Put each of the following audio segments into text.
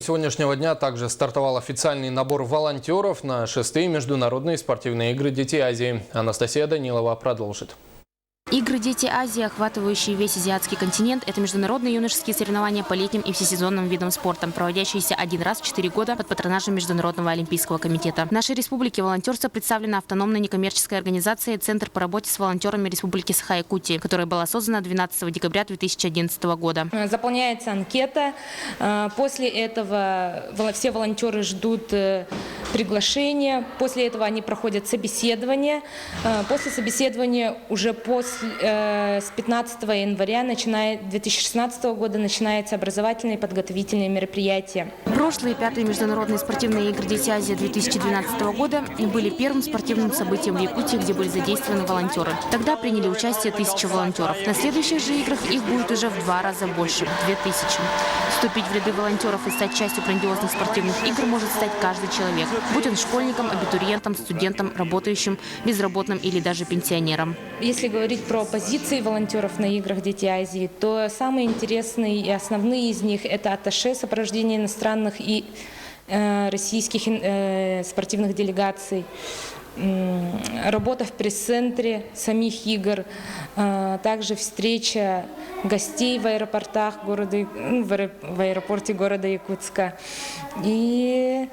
С сегодняшнего дня также стартовал официальный набор волонтеров на 6-е международные спортивные игры «Дети Азии». Анастасия Данилова продолжит. Игры «Дети Азии», охватывающие весь азиатский континент, это международные юношеские соревнования по летним и всесезонным видам спорта, проводящиеся один раз в 4 года под патронажем Международного олимпийского комитета. В нашей республике волонтерство представлено автономной некоммерческой организацией «Центр по работе с волонтерами Республики Саха-Якутия», которая была создана 12 декабря 2011 года. Заполняется анкета. После этого все волонтеры ждут приглашения. После этого они проходят собеседование. После собеседования уже с 15 января 2016 года начинаются образовательные и подготовительные мероприятия. Прошлые 5-е международные спортивные игры «Дети Азии» 2012 года были первым спортивным событием в Якутии, где были задействованы волонтеры. Тогда приняли участие 1000 волонтеров. На следующих же играх их будет уже в 2 раза больше – 2000. Вступить в ряды волонтеров и стать частью грандиозных спортивных игр может стать каждый человек, будь он школьником, абитуриентом, студентом, работающим, безработным или даже пенсионером. Если говорить про позиции волонтеров на играх «Дети Азии», то самые интересные и основные из них – это атташе сопровождения иностранных и российских спортивных делегаций, работа в пресс-центре самих игр, также встреча гостей в аэропортах в аэропорте города Якутска и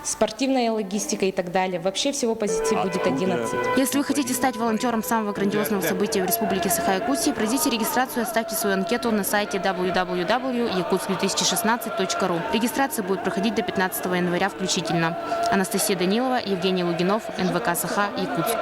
спортивная логистика и так далее. Вообще всего позиций будет 11. Если вы хотите стать волонтером самого грандиозного события в Республике Саха-Якутия, пройдите регистрацию и оставьте свою анкету на сайте www.yakutsk2016.ru. Регистрация будет проходить до 15 января включительно. Анастасия Данилова, Евгений Лугинов, НВК Саха, Якутск.